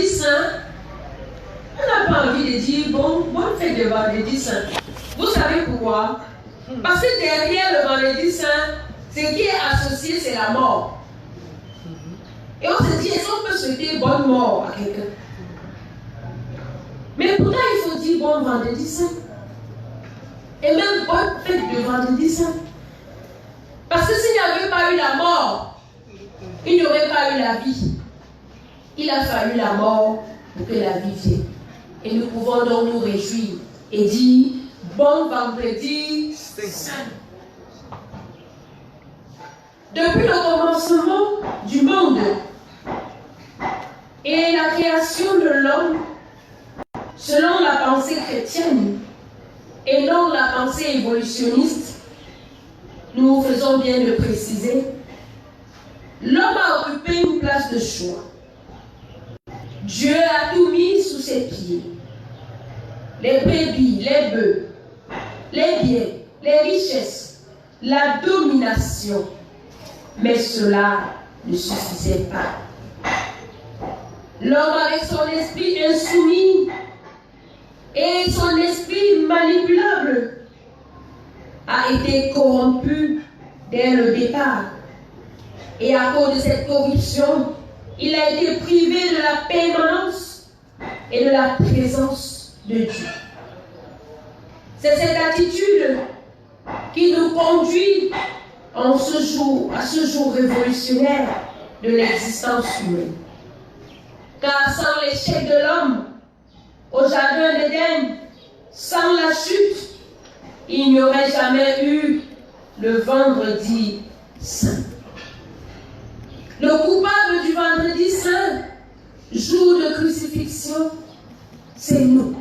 vendredi saint, on n'a pas envie de dire bonne fête de vendredi saint. Vous savez pourquoi? Parce que derrière le vendredi saint, ce qui est associé, c'est la mort. Et on se dit, est-ce qu'on peut souhaiter bonne mort à quelqu'un? Mais pourtant, il faut dire bon vendredi saint. Et même bonne fête de vendredi saint. Parce que s'il n'y avait pas eu la mort, il n'y aurait pas eu la vie. Il a fallu la mort pour que la vie vienne. Et nous pouvons donc nous réjouir et dire bon vendredi saint. Depuis le commencement du monde et la création de l'homme, selon la pensée chrétienne et non la pensée évolutionniste, nous faisons bien de préciser, l'homme a occupé une place de choix. Dieu a tout mis sous ses pieds. Les brebis, les bœufs, les biens, les richesses, la domination. Mais cela ne suffisait pas. L'homme avec son esprit insoumis et son esprit manipulable a été corrompu dès le départ. Et à cause de cette corruption, il a été privé de la permanence et de la présence de Dieu. C'est cette attitude qui nous conduit à ce jour révolutionnaire de l'existence humaine. Car sans l'échec de l'homme au jardin d'Éden, sans la chute, il n'y aurait jamais eu le vendredi saint. Le coupable du vendredi saint, jour de crucifixion, c'est nous.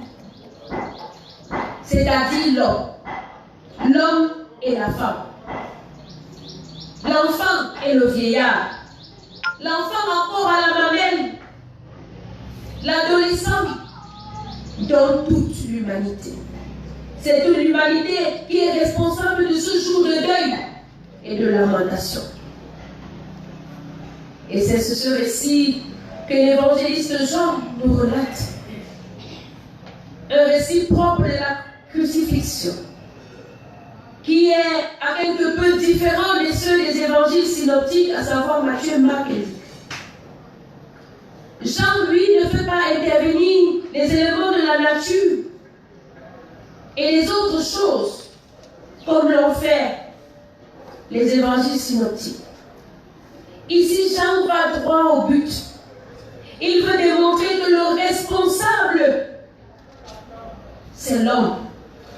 C'est-à-dire l'homme. L'homme et la femme. L'enfant et le vieillard. L'enfant encore à la mamelle. L'adolescent, dans toute l'humanité. C'est toute l'humanité qui est responsable de ce jour de deuil et de lamentation. Et c'est ce récit que l'évangéliste Jean nous relate. Un récit propre de la crucifixion, qui est à quelque peu différent de ceux des évangiles synoptiques, à savoir Matthieu, Marc et Luc. Jean, lui, ne fait pas intervenir les éléments de la nature et les autres choses, comme l'ont fait les évangiles synoptiques. Ici, Jean va droit au but. Il veut démontrer que le responsable, c'est l'homme.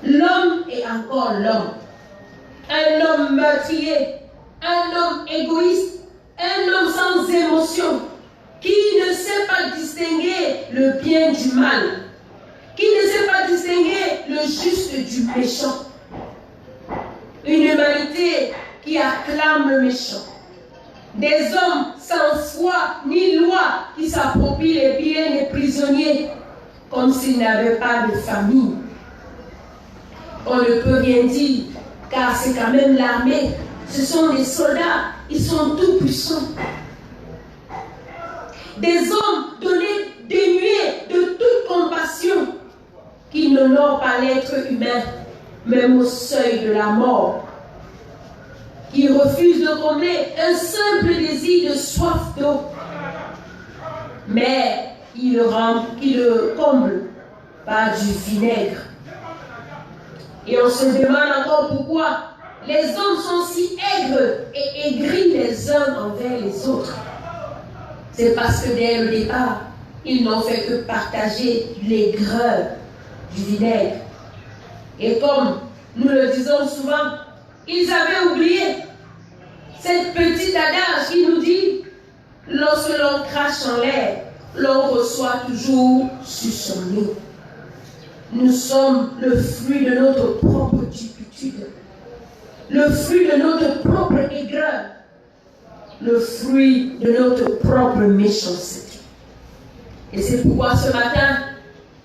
L'homme est encore l'homme. Un homme meurtrier, un homme égoïste, un homme sans émotion, qui ne sait pas distinguer le bien du mal, qui ne sait pas distinguer le juste du méchant. Une humanité qui acclame le méchant. Des hommes sans foi ni loi qui s'approprient les biens des prisonniers comme s'ils n'avaient pas de famille. On ne peut rien dire car c'est quand même l'armée. Ce sont des soldats, ils sont tout puissants. Des hommes dénués de toute compassion qui n'honorent pas l'être humain, même au seuil de la mort. Qui refuse de combler un simple désir de soif d'eau. Mais il le comble par du vinaigre. Et on se demande encore pourquoi les hommes sont si aigres et aigris les uns envers les autres. C'est parce que dès le départ, ils n'ont fait que partager l'aigreur du vinaigre. Et comme nous le disons souvent, ils avaient oublié cette petite adage qui nous dit « Lorsque l'on crache en l'air, l'on reçoit toujours sur son nez. » Nous sommes le fruit de notre propre turpitude, le fruit de notre propre aigreur, le fruit de notre propre méchanceté. Et c'est pourquoi ce matin,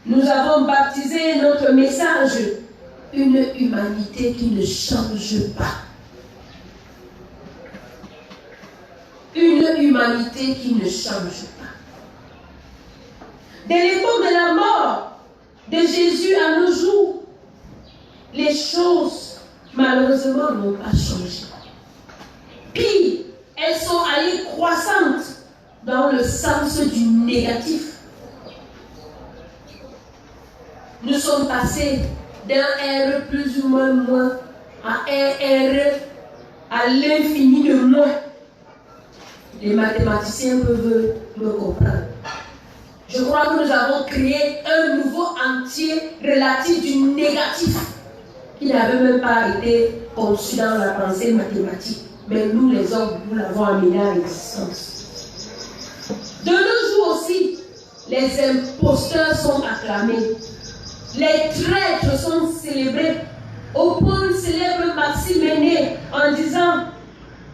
nous avons baptisé notre message « Une humanité qui ne change pas ». Une humanité qui ne change pas. De l'époque de la mort de Jésus à nos jours, les choses, malheureusement, n'ont pas changé. Puis, elles sont allées croissantes dans le sens du négatif. Nous sommes passés d'un R plus ou moins à un R à l'infini de moins. Les mathématiciens peuvent me comprendre. Je crois que nous avons créé un nouveau entier relatif du négatif qui n'avait même pas été conçu dans la pensée mathématique. Mais nous, les hommes, nous l'avons amené à l'existence. De nos jours aussi, les imposteurs sont acclamés. Les traîtres sont célébrés. Au point où célèbre Maxime est né en disant: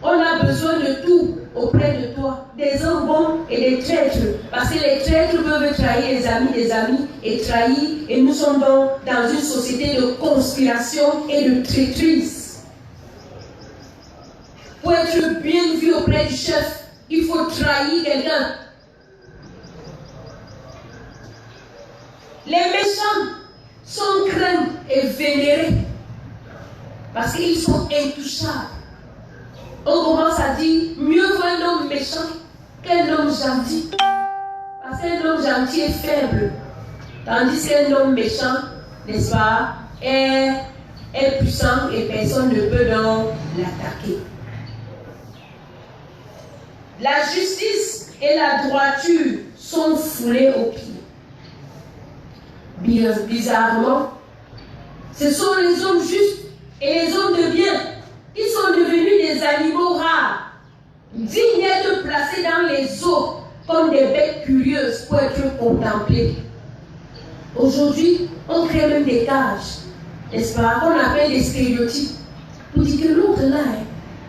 on a besoin de tout auprès de toi, des hommes bons et des traîtres. Parce que les traîtres peuvent trahir les amis des amis et trahir. Et nous sommes dans une société de conspiration et de traîtrise. Pour être bien vu auprès du chef, il faut trahir quelqu'un. Les méchants sont craints et vénérés parce qu'ils sont intouchables. On commence à dire mieux vaut un homme méchant qu'un homme gentil. Parce qu'un homme gentil est faible. Tandis qu'un homme méchant, n'est-ce pas, est puissant et personne ne peut donc l'attaquer. La justice et la droiture sont foulées aux pieds. Bizarrement, ce sont les hommes justes et les hommes de bien qui sont devenus des animaux rares, dignes d'être placés dans les eaux comme des bêtes curieuses pour être contemplées. Aujourd'hui, on crée même des cages, n'est-ce pas, qu'on appelle des stéréotypes, pour dire que l'autre là,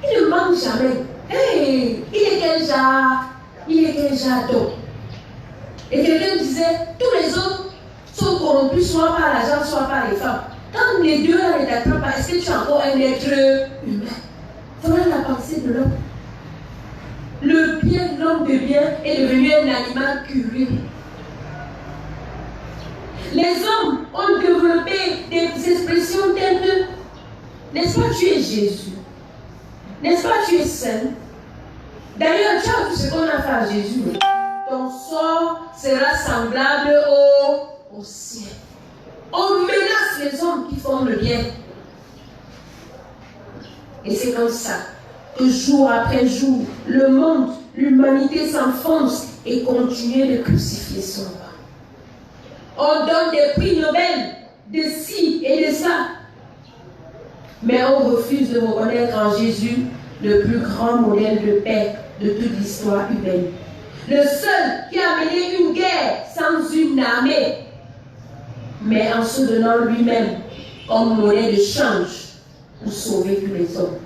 il ne manque jamais. Hey, il est quel genre? Il est quel genre d'homme? Et quelqu'un disait, tous les hommes sont corrompus soit par l'argent, soit par les femmes. Quand les deux ne t'attrapent pas, est-ce que tu es encore un être humain? Voilà la pensée de l'homme. Le bien, l'homme de bien, est devenu un animal curieux. Les hommes ont développé des expressions telles que, n'est-ce pas, tu es Jésus? N'est-ce pas, tu es saint? D'ailleurs, tu as tout ce qu'on a fait à Jésus. Ton sort sera semblable au ciel. On menace les hommes qui font le bien. Et c'est comme ça que jour après jour, le monde, l'humanité s'enfonce et continue de crucifier son roi. On donne des prix Nobel de ci et de ça. Mais on refuse de reconnaître en Jésus le plus grand modèle de paix de toute l'histoire humaine. Le seul qui a mené une guerre sans une armée, mais en se donnant lui-même comme monnaie de change pour sauver tous les hommes.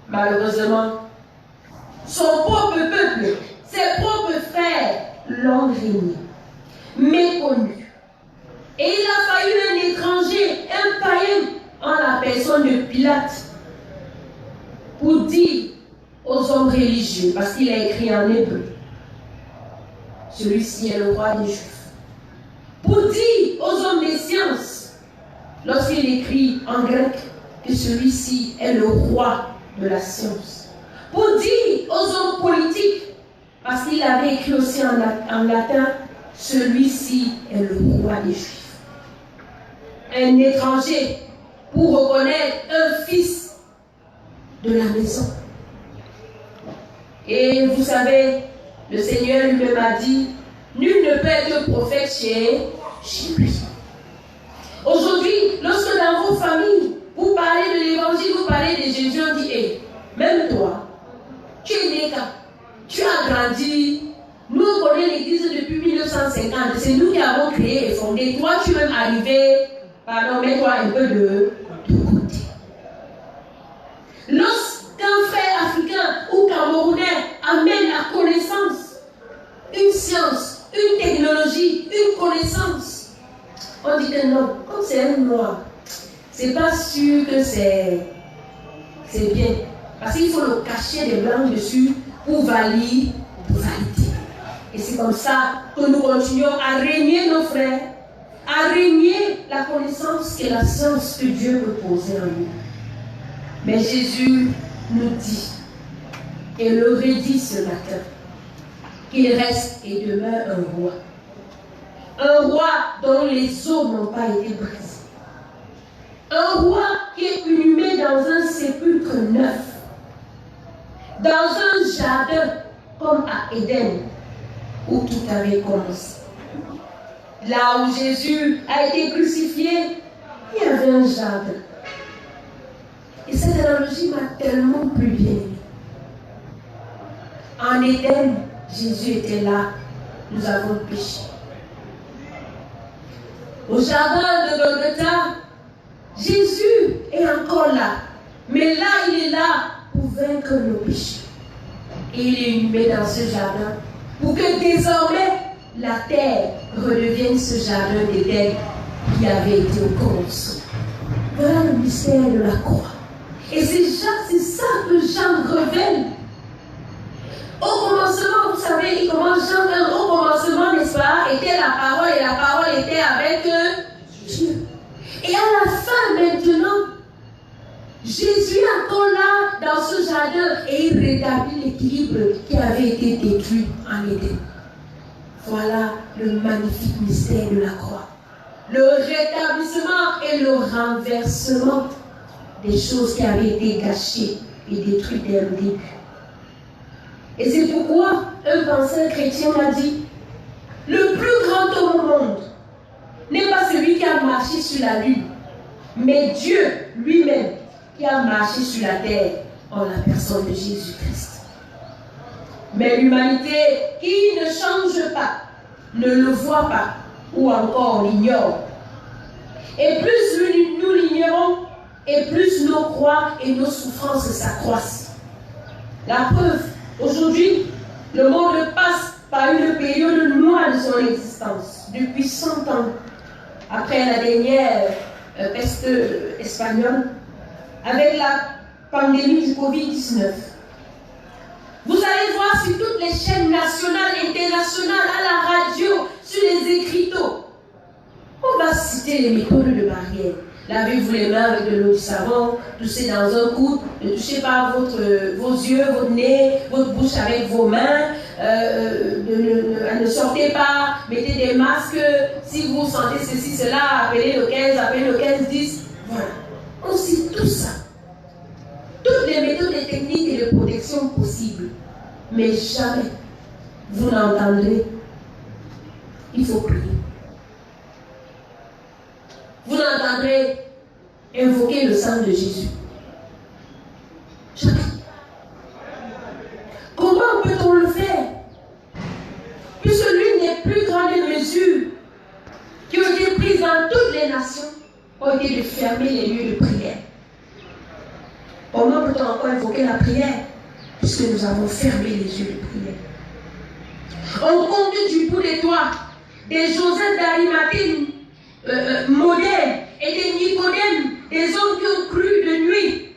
Malheureusement, son propre peuple, ses propres frères l'ont régné, méconnu. Et il a fallu un étranger, un païen, en la personne de Pilate, pour dire aux hommes religieux, parce qu'il a écrit en hébreu, celui-ci est le roi des Juifs. Pour dire aux hommes des sciences, lorsqu'il écrit en grec, que celui-ci est le roi de la science. Pour dire aux hommes politiques, parce qu'il avait écrit aussi en latin, celui-ci est le roi des Juifs. Un étranger pour reconnaître un fils de la maison. Et vous savez, le Seigneur lui-même a dit, nul ne peut être prophète chez lui. Aujourd'hui, lorsque dans vos familles, vous parlez de l'évangile, vous parlez de Jésus, on dit, hey, même toi, tu es né quand? Tu as grandi. Nous, on connaît l'église depuis 1950. C'est nous qui avons créé et fondé. Toi, tu es même arrivé, pardon, mets-toi un peu de côté. Lorsqu'un frère africain ou camerounais amène la connaissance, une science, une technologie, une connaissance, on dit que non, comme c'est un noir, c'est pas sûr que c'est bien. Parce qu'il faut le cacher des blancs dessus pour valider. Et c'est comme ça que nous continuons à régner nos frères, à régner la connaissance et la science que Dieu veut poser en nous. Mais Jésus nous dit, et le redit ce matin, qu'il reste et demeure un roi. Un roi dont les os n'ont pas été brisés. Un roi qui est inhumé dans un sépulcre neuf. Dans un jardin comme à Éden, où tout avait commencé. Là où Jésus a été crucifié, il y avait un jardin. Et cette analogie m'a tellement plu bien aimé. En Éden, Jésus était là, nous avons péché. Au jardin de Golgotha, Jésus est encore là. Mais là, il est là pour vaincre nos péchés. Et il est inhumé dans ce jardin pour que désormais la terre redevienne ce jardin d'Éden qui avait été au commencement. Voilà le mystère de la croix. Et c'est ça que Jean révèle. Au commencement, vous savez, il commence Jean, au commencement, n'est-ce pas, était la parole et la parole était avec Dieu. Et à la fin maintenant, Jésus est encore là dans ce jardin et il rétablit l'équilibre qui avait été détruit en Éden. Voilà le magnifique mystère de la croix. Le rétablissement et le renversement des choses qui avaient été gâchées et détruites dès le début. Et c'est pourquoi un penseur chrétien m'a dit, le plus grand homme au monde n'est pas celui qui a marché sur la lune, mais Dieu lui-même qui a marché sur la terre en la personne de Jésus-Christ. Mais l'humanité qui ne change pas, ne le voit pas, ou encore l'ignore. Et plus nous l'ignorons, et plus nos croix et nos souffrances s'accroissent. La preuve, aujourd'hui, le monde passe par une période noire de son existence, depuis 100 ans, après la dernière peste espagnole, avec la pandémie du Covid-19. Vous allez voir sur toutes les chaînes nationales, internationales, à la radio, sur les écriteaux. On va citer les méthodes de barrière. Lavez-vous les mains avec de l'eau du savon, toussez dans un coude, ne touchez pas vos yeux, votre nez, votre bouche avec vos mains, ne sortez pas, mettez des masques, si vous sentez ceci, cela, appelez le 15, appelez le 15-10. Voilà. On cite tout ça. Toutes les méthodes et techniques et de protection possibles. Mais jamais vous n'entendrez. Il faut prier. Vous n'entendrez invoquer le sang de Jésus. Jamais. Comment peut-on le faire? Puisque l'une des plus grandes mesures qui ont été prises dans toutes les nations ont été de fermer les lieux de prière. Comment peut-on encore invoquer la prière? Puisque nous avons fermé les yeux de prière. On conduit du bout des toits des Joseph d'Arimathée modernes et des Nicodèmes, des hommes qui ont cru de nuit,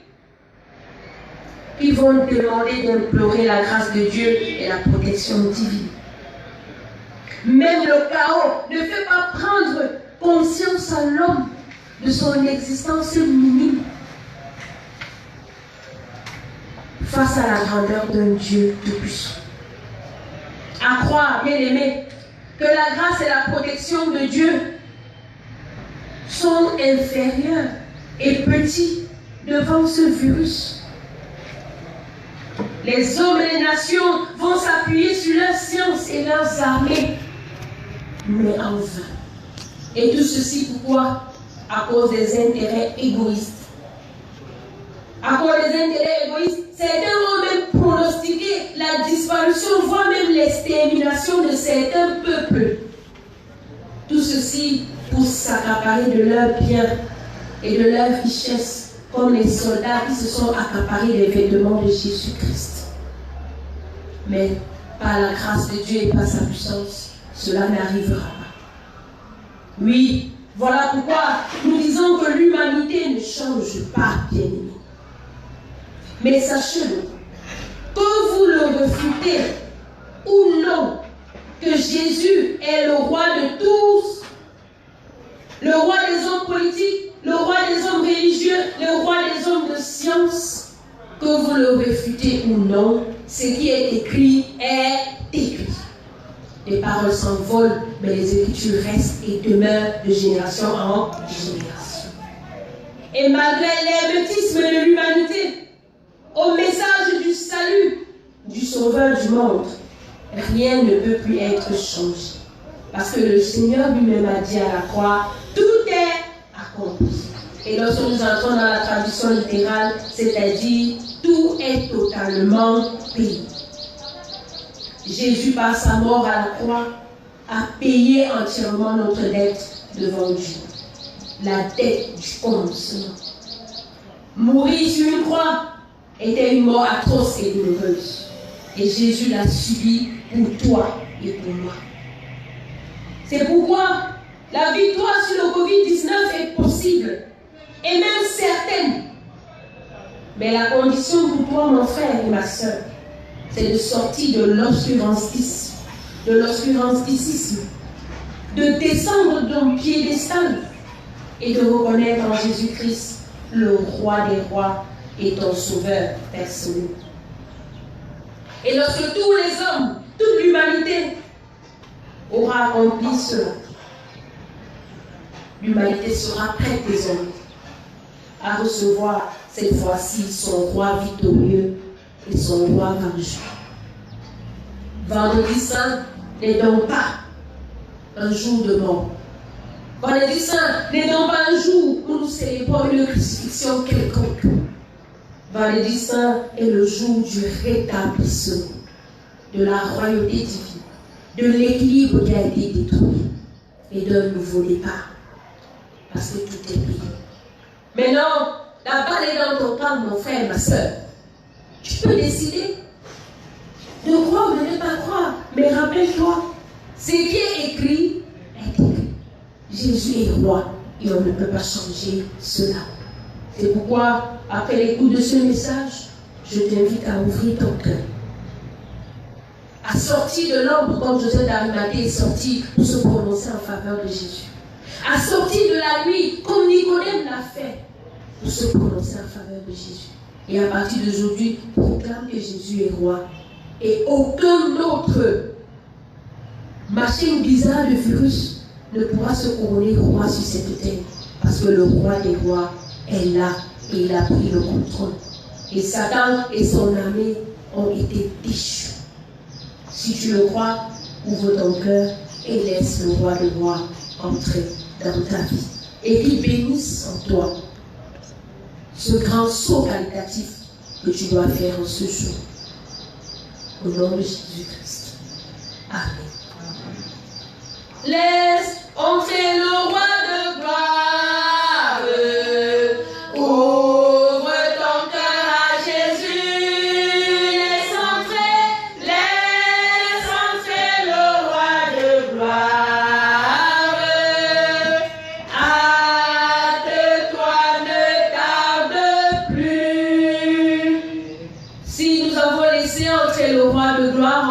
qui vont demander d'implorer la grâce de Dieu et la protection divine. Même le chaos ne fait pas prendre conscience à l'homme de son existence minime face à la grandeur d'un Dieu tout-puissant. À croire, bien aimé, que la grâce et la protection de Dieu sont inférieurs et petits devant ce virus. Les hommes et les nations vont s'appuyer sur leur science et leurs armées, mais en vain. Et tout ceci pourquoi? À cause des intérêts égoïstes. À cause des intérêts égoïstes, certains vont même pronostiquer la disparition, voire même l'extermination de certains peuples. Tout ceci pour s'accaparer de leurs biens et de leurs richesses, comme les soldats qui se sont accaparés les vêtements de Jésus-Christ. Mais par la grâce de Dieu et par sa puissance, cela n'arrivera pas. Oui, voilà pourquoi nous disons que l'humanité ne change pas, bien-aimés. Mais sachez-le, que vous le refutez ou non, que Jésus est le roi de tous, le roi des hommes politiques, le roi des hommes religieux, le roi des hommes de science, que vous le réfutez ou non, ce qui est écrit est écrit. Les paroles s'envolent, mais les Écritures restent et demeurent de génération en génération. Et malgré l'hermétisme de l'humanité, au message du salut du Sauveur du monde, rien ne peut plus être changé. Parce que le Seigneur lui-même a dit à la croix, tout est accompli. Et lorsque nous entrons dans la traduction littérale, c'est-à-dire, tout est totalement payé. Jésus, par sa mort à la croix, a payé entièrement notre dette devant Dieu. La dette du commencement. Mourir sur une croix était une mort atroce et douloureuse. Et Jésus l'a subi pour toi et pour moi. C'est pourquoi la victoire sur le Covid-19 est possible et même certaine. Mais la condition pour toi, mon frère et ma soeur, c'est de sortir de l'obscurantisme, de descendre d'un piédestal et de reconnaître en Jésus-Christ le roi des rois et ton sauveur personnel. Et lorsque tous les hommes, toute l'humanité aura accompli cela, l'humanité sera prête désormais à recevoir cette fois-ci son roi victorieux et son roi vengeur. Vendredi Saint n'est donc pas un jour de mort. Vendredi Saint n'est donc pas un jour où nous célébrons une crucifixion quelconque. Vendredi Saint est le jour du rétablissement de la royauté divine, de l'équilibre qui a été détruit et d'un nouveau départ. Parce que tout est payé. Maintenant, la balle est dans ton camp, mon frère et ma soeur. Tu peux décider de croire ou de ne pas croire. Mais rappelle-toi, ce qui est écrit est écrit. Jésus est roi et on ne peut pas changer cela. C'est pourquoi, après l'écoute de ce message, je t'invite à ouvrir ton cœur. À sortir de l'ombre comme Joseph d'Arimathée est sorti pour se prononcer en faveur de Jésus. À sortir de la nuit comme Nicodème l'a fait pour se prononcer en faveur de Jésus. Et à partir d'aujourd'hui, proclame que Jésus est roi. Et aucun autre machine bizarre de virus ne pourra se couronner roi sur cette terre. Parce que le roi des rois est là et il a pris le contrôle. Et Satan et son armée ont été déchus. Si tu le crois, ouvre ton cœur et laisse le roi des rois entrer dans ta vie. Et qu'il bénisse en toi ce grand saut qualitatif que tu dois faire en ce jour. Au nom de Jésus-Christ. Amen. Laisse entrer le roi de gloire. Ouvre ton cœur à Jésus. Laisse entrer le roi de gloire. Hâte-toi, ne tarde plus. Si nous avons laissé entrer le roi de gloire